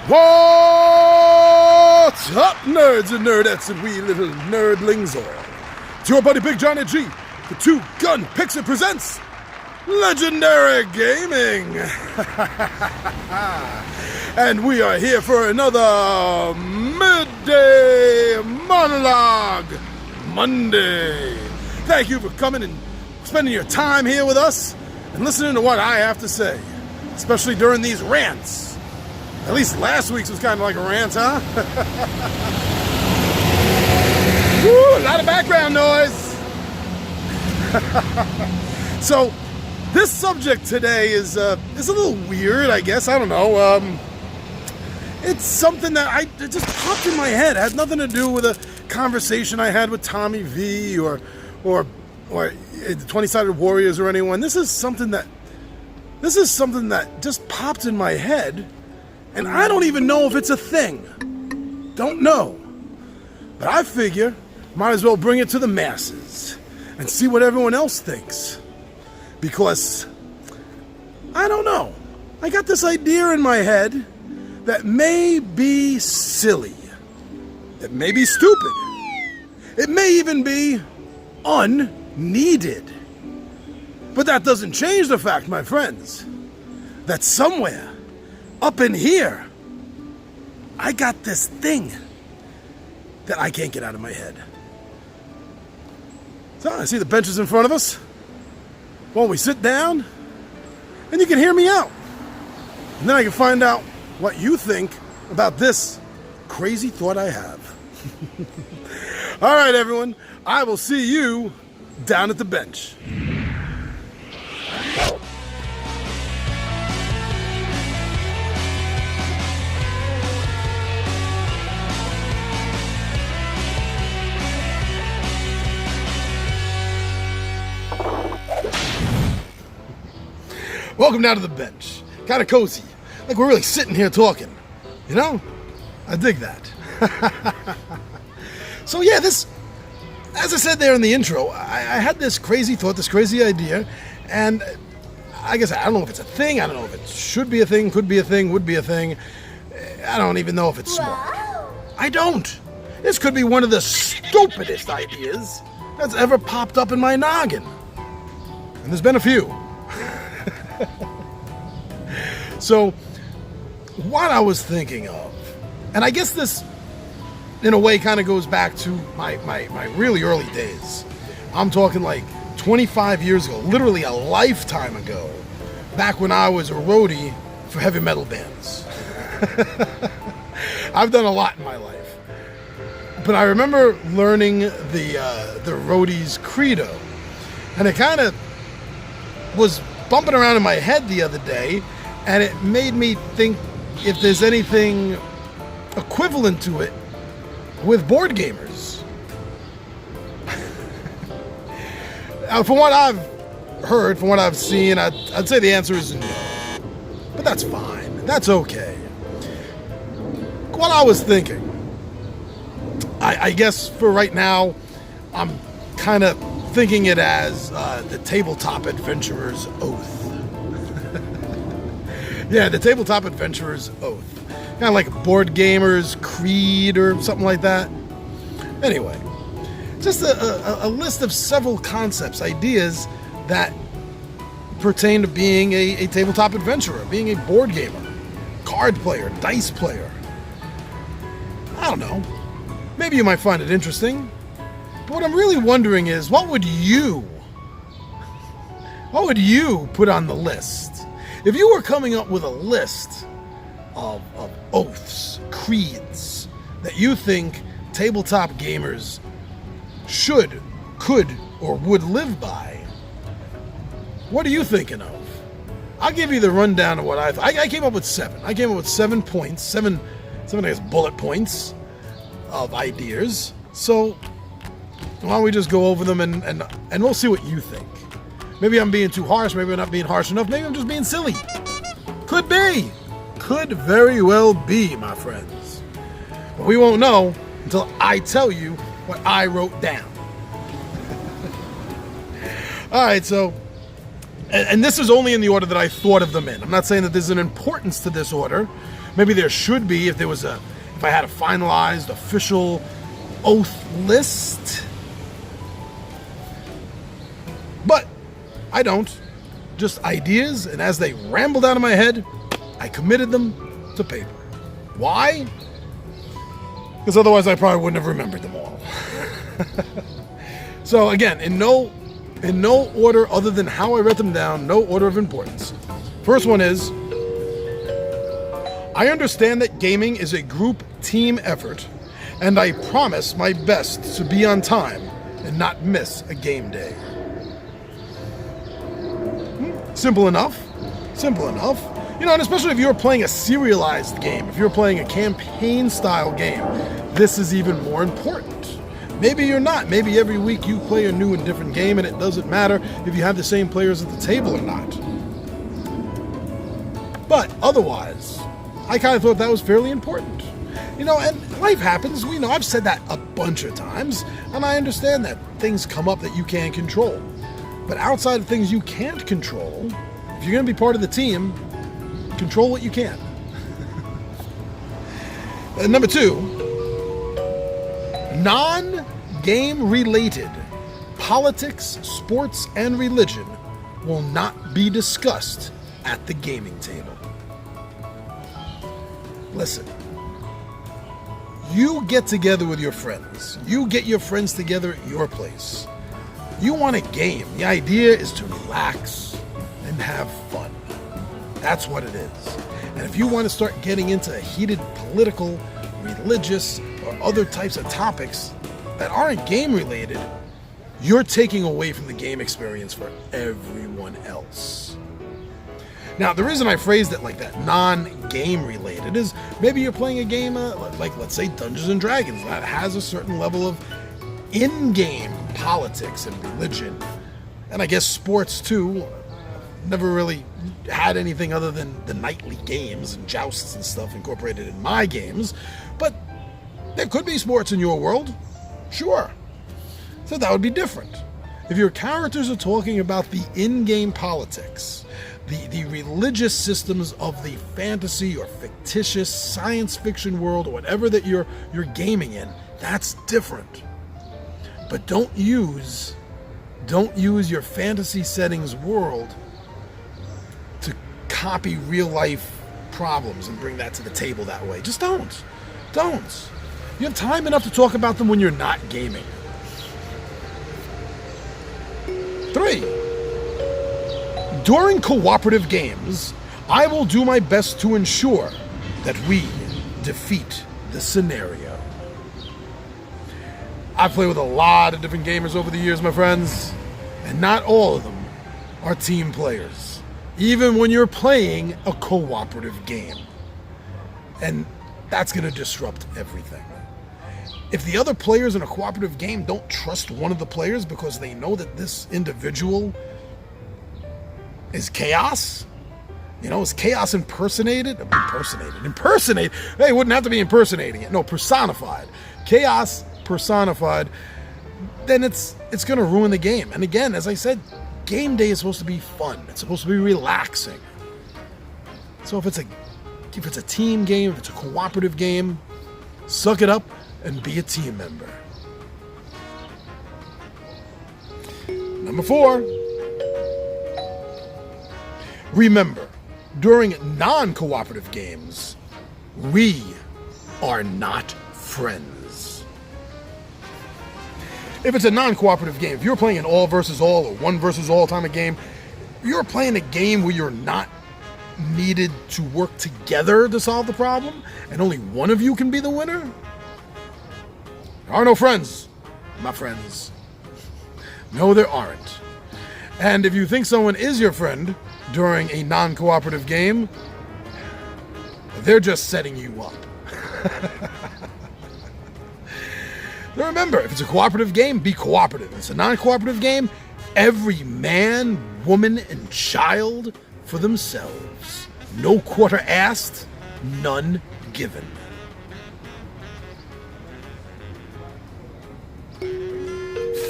What's up, nerds and nerdettes and wee little nerdlings all? It's your buddy Big Johnny G, the two-gun Pixie presents Legendary Gaming. And we are here for another Midday Monologue Monday. Thank you for coming and spending your time here with us and listening to what I have to say, especially during these rants. At least last week's was kind of like a rant, huh? Woo, a lot of background noise. So, this subject today is a little weird, I guess. I don't know. It's something that it just popped in my head. It had nothing to do with a conversation I had with Tommy V or the 20-Sided Warriors or anyone. This is something that just popped in my head. And I don't even know if it's a thing. Don't know. But I figure, might as well bring it to the masses and see what everyone else thinks. Because, I don't know. I got this idea in my head that may be silly. It may be stupid. It may even be unneeded. But that doesn't change the fact, my friends, that somewhere up in here, I got this thing that I can't get out of my head. So I see the benches in front of us. Well, we sit down, and you can hear me out. And then I can find out what you think about this crazy thought I have. All right, everyone. I will see you down at the bench. Welcome down to the bench. Kind of cozy. Like we're really sitting here talking. You know? I dig that. So yeah, this, as I said there in the intro, I had this crazy thought, this crazy idea, and I guess I don't know if it's a thing, I don't know if it should be a thing, could be a thing, would be a thing. I don't even know if it's smart. I don't. This could be one of the stupidest ideas that's ever popped up in my noggin. And there's been a few. So, what I was thinking of, and I guess this, in a way, kind of goes back to my really early days. I'm talking like 25 years ago, literally a lifetime ago, back when I was a roadie for heavy metal bands. I've done a lot in my life. But I remember learning the roadie's credo, and it kind of was bumping around in my head the other day, and it made me think if there's anything equivalent to it with board gamers. Now, from what I've heard, from what I've seen, I'd say the answer is no. But that's fine. That's okay. What I was thinking, I guess for right now, I'm kind of thinking it as the Tabletop Adventurer's Oath. Yeah, the Tabletop Adventurer's Oath. Kind of like Board Gamer's Creed or something like that. Anyway, just a list of several concepts, ideas that pertain to being a tabletop adventurer, being a board gamer, card player, dice player. I don't know. Maybe you might find it interesting. But what I'm really wondering is, what would you put on the list? If you were coming up with a list of oaths, creeds, that you think tabletop gamers should, could, or would live by, what are you thinking of? I'll give you the rundown of what I came up with 7. I came up with 7 points, seven I guess bullet points of ideas. So why don't we just go over them and we'll see what you think. Maybe I'm being too harsh, maybe I'm not being harsh enough, maybe I'm just being silly. Could be. Could very well be, my friends. But we won't know until I tell you what I wrote down. Alright, so And this is only in the order that I thought of them in. I'm not saying that there's an importance to this order. Maybe there should be if I had a finalized official oath list. But I don't. Just ideas, and as they rambled out of my head, I committed them to paper. Why? Because otherwise I probably wouldn't have remembered them all. So again, in no order other than how I wrote them down, no order of importance. First one is, I understand that gaming is a group team effort, and I promise my best to be on time and not miss a game day. Simple enough. Simple enough. You know, and especially if you're playing a serialized game, if you're playing a campaign-style game, this is even more important. Maybe you're not. Maybe every week you play a new and different game, and it doesn't matter if you have the same players at the table or not. But otherwise, I kind of thought that was fairly important. You know, and life happens. We know, I've said that a bunch of times, and I understand that things come up that you can't control. But outside of things you can't control, if you're going to be part of the team, control what you can. And number 2, non-game related politics, sports, and religion will not be discussed at the gaming table. Listen, you get together with your friends. You get your friends together at your place. You want a game. The idea is to relax and have fun. That's what it is. And if you want to start getting into heated political, religious, or other types of topics that aren't game related, you're taking away from the game experience for everyone else. Now, the reason I phrased it like that, non-game related, is maybe you're playing a game like, let's say, Dungeons and Dragons, that has a certain level of in-game politics and religion, and I guess sports too. Never really had anything other than the nightly games and jousts and stuff incorporated in my games, but there could be sports in your world, sure. So that would be different. If your characters are talking about the in-game politics, the religious systems of the fantasy or fictitious science fiction world or whatever that you're gaming in, that's different. But don't use your fantasy settings world to copy real life problems and bring that to the table that way. Just don't. You have time enough to talk about them when you're not gaming. 3, during cooperative games, I will do my best to ensure that we defeat the scenario. I've played with a lot of different gamers over the years, my friends, and not all of them are team players, even when you're playing a cooperative game. And that's going to disrupt everything. If the other players in a cooperative game don't trust one of the players because they know that this individual is chaos, is chaos impersonated? Impersonate. Hey, it wouldn't have to be impersonating it. No, personified. Chaos personified, then it's going to ruin the game. And again, as I said, game day is supposed to be fun. It's supposed to be relaxing. So if it's a team game, if it's a cooperative game, suck it up and be a team member. Number 4, remember, during non-cooperative games, we are not friends. If it's a non-cooperative game, if you're playing an all versus all or one versus all time of game, you're playing a game where you're not needed to work together to solve the problem, and only one of you can be the winner, there are no friends, my friends. No, there aren't. And if you think someone is your friend during a non-cooperative game, they're just setting you up. Now remember, if it's a cooperative game, be cooperative. If it's a non-cooperative game, every man, woman, and child for themselves. No quarter asked, none given.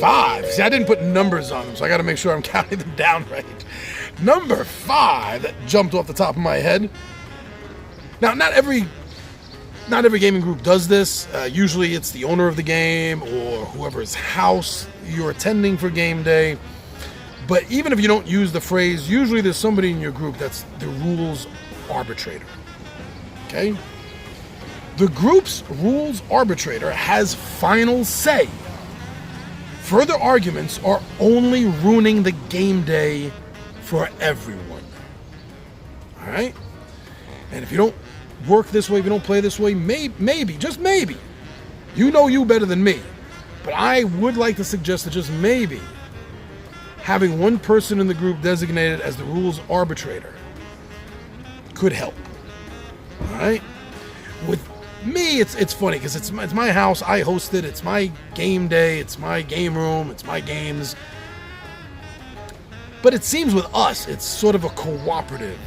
5. See, I didn't put numbers on them, so I got to make sure I'm counting them down right. Number 5 that jumped off the top of my head. Now, not every gaming group does this. Usually it's the owner of the game or whoever's house you're attending for game day. But even if you don't use the phrase, usually there's somebody in your group that's the rules arbitrator. Okay? The group's rules arbitrator has final say. Further arguments are only ruining the game day for everyone. All right? And if you don't work this way, if you don't play this way, maybe, just maybe, you know you better than me. But I would like to suggest that just maybe having one person in the group designated as the rules arbitrator could help. All right? With me, it's funny because it's my house. I host it. It's my game day. It's my game room. It's my games. But it seems with us, it's sort of a cooperative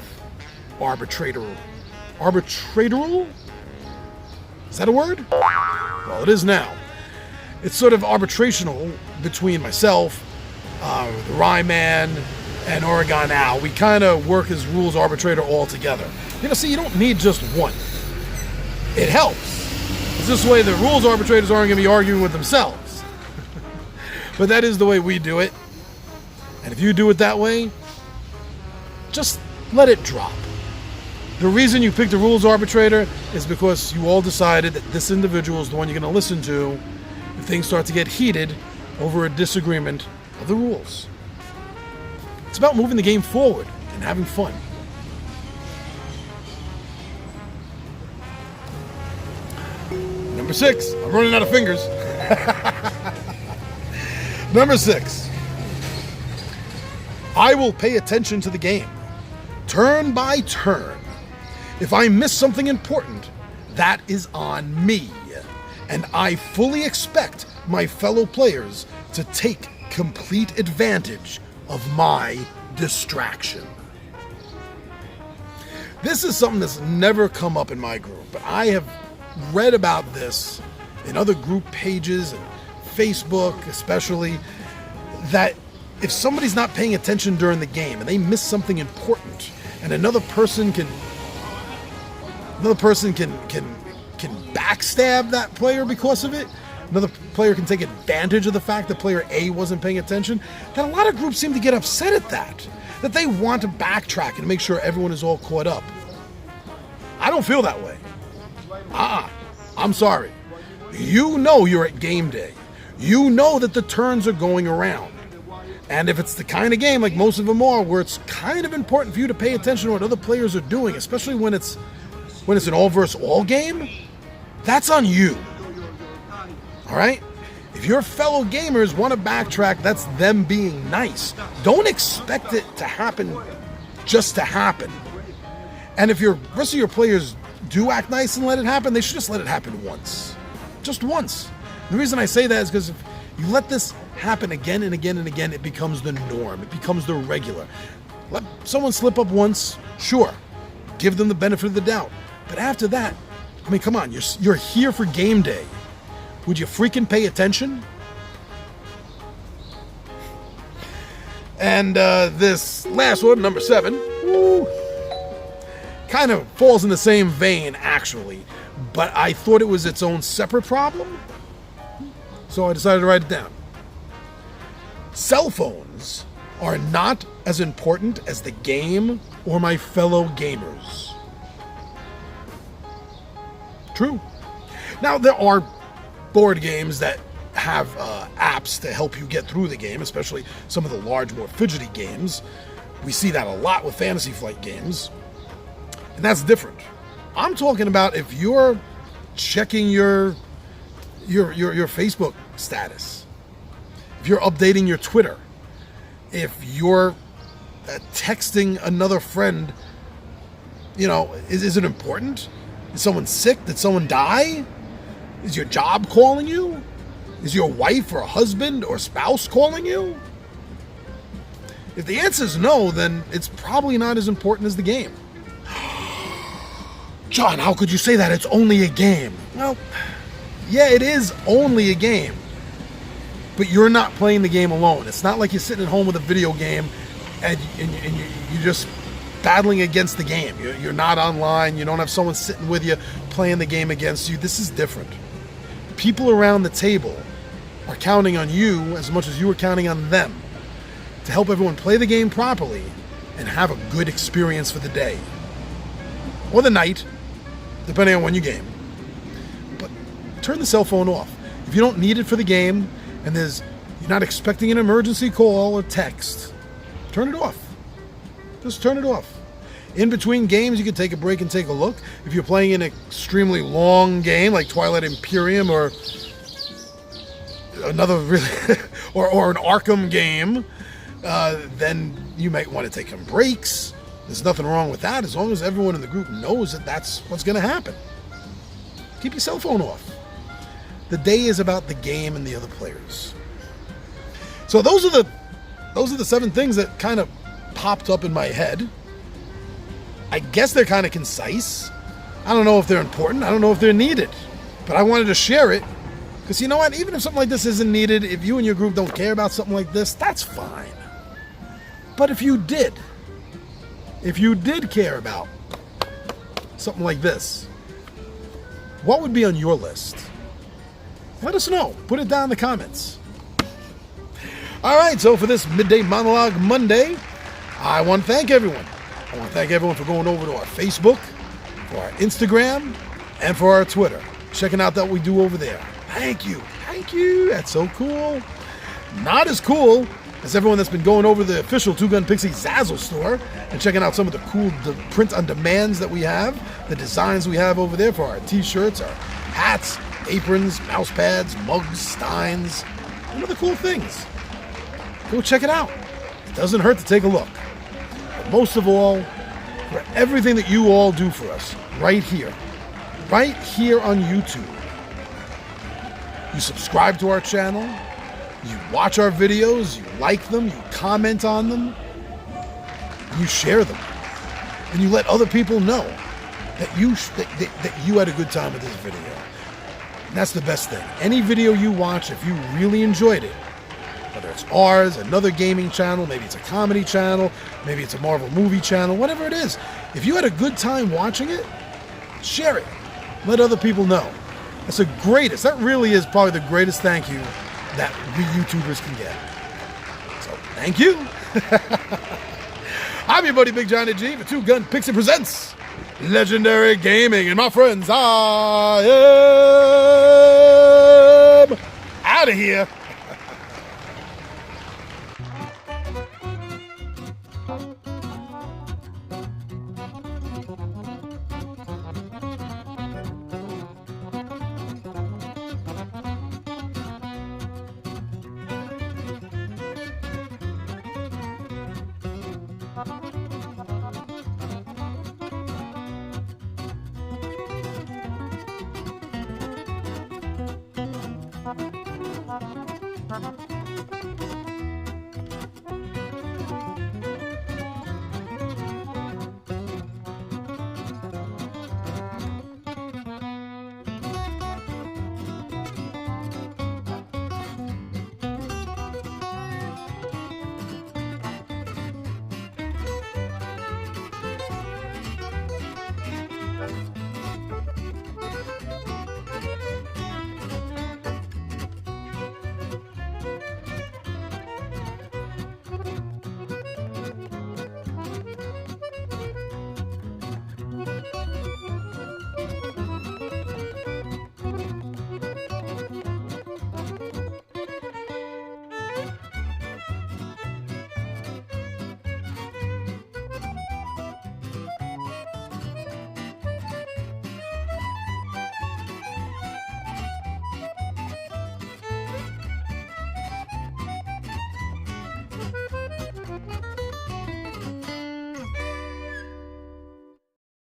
arbitratoral. Is that a word? Well, it is now. It's sort of arbitrational between myself, the Rye Man, and Oregon Al. We kind of work as rules arbitrator all together. See, you don't need just one. It helps. This way the rules arbitrators aren't going to be arguing with themselves. But that is the way we do it. And if you do it that way, just let it drop. The reason you picked the rules arbitrator is because you all decided that this individual is the one you're going to listen to if things start to get heated over a disagreement of the rules. It's about moving the game forward and having fun. Number 6. I'm running out of fingers. Number 6. I will pay attention to the game, turn by turn. If I miss something important, that is on me. And I fully expect my fellow players to take complete advantage of my distraction. This is something that's never come up in my group, but I have read about this in other group pages and Facebook especially, that if somebody's not paying attention during the game and they miss something important and another person can backstab that player because of it, another player can take advantage of the fact that player A wasn't paying attention, then a lot of groups seem to get upset at that they want to backtrack and make sure everyone is all caught up. I don't feel that way. I'm sorry. You know you're at game day. You know that the turns are going around. And if it's the kind of game, like most of them are, where it's kind of important for you to pay attention to what other players are doing, especially when it's an all versus all game, that's on you. All right? If your fellow gamers want to backtrack, that's them being nice. Don't expect it to happen just to happen. And if your rest of your players do act nice and let it happen, they should just let it happen once. Just once. The reason I say that is because if you let this happen again and again and again, it becomes the norm. It becomes the regular. Let someone slip up once, sure. Give them the benefit of the doubt. But after that, I mean, come on, you're here for game day. Would you freaking pay attention? And this last one, number 7, kind of falls in the same vein, actually. But I thought it was its own separate problem, so I decided to write it down. Cell phones are not as important as the game or my fellow gamers. True. Now, there are board games that have apps to help you get through the game, especially some of the large, more fidgety games. We see that a lot with Fantasy Flight games, and that's different. I'm talking about if you're checking your Facebook status, if you're updating your Twitter, if you're texting another friend, is it important? Is someone sick? Did someone die? Is your job calling you? Is your wife or husband or spouse calling you? If the answer is no, then it's probably not as important as the game. John, how could you say that? It's only a game. Well, yeah, it is only a game. but you're not playing the game alone. It's not like you're sitting at home with a video game and you're just battling against the game. You're not online. You don't have someone sitting with you playing the game against you. This is different. People around the table are counting on you as much as you are counting on them to help everyone play the game properly and have a good experience for the day. Or the night, depending on when you game. But turn the cell phone off. If you don't need it for the game and you're not expecting an emergency call or text, turn it off. Just turn it off. In between games, you can take a break and take a look. If you're playing an extremely long game like Twilight Imperium or another really or an Arkham game, then you might want to take some breaks. There's nothing wrong with that as long as everyone in the group knows that that's what's going to happen. Keep your cell phone off. The day is about the game and the other players. So those are the 7 things that kind of popped up in my head. I guess they're kind of concise. I don't know if they're important. I don't know if they're needed. But I wanted to share it because you know what? Even if something like this isn't needed, if you and your group don't care about something like this, that's fine. But if you did care about something like this, what would be on your list? Let us know. Put it down in the comments. All right, so for this Midday Monologue Monday, I want to thank everyone. I want to thank everyone for going over to our Facebook, for our Instagram, and for our Twitter. Checking out that we do over there. Thank you. Thank you. That's so cool. Not as cool as everyone that's been going over the official Two Gun Pixie Zazzle store and checking out some of the cool print on demands that we have, the designs we have over there for our t-shirts, our hats, aprons, mouse pads, mugs, steins, and other cool things. Go check it out. It doesn't hurt to take a look. But most of all, for everything that you all do for us, right here on YouTube. You subscribe to our channel, you watch our videos, you like them, you comment on them, and you share them. And you let other people know that you had a good time with this video. And that's the best thing. Any video you watch, if you really enjoyed it, whether it's ours, another gaming channel, maybe it's a comedy channel, maybe it's a Marvel movie channel, whatever it is, if you had a good time watching it, share it. Let other people know. That's the greatest. That really is probably the greatest thank you that we YouTubers can get. So, thank you. I'm your buddy Big Johnny G for Two Gun Pixie Presents Legendary Gaming. And my friends, I am out of here. Bye.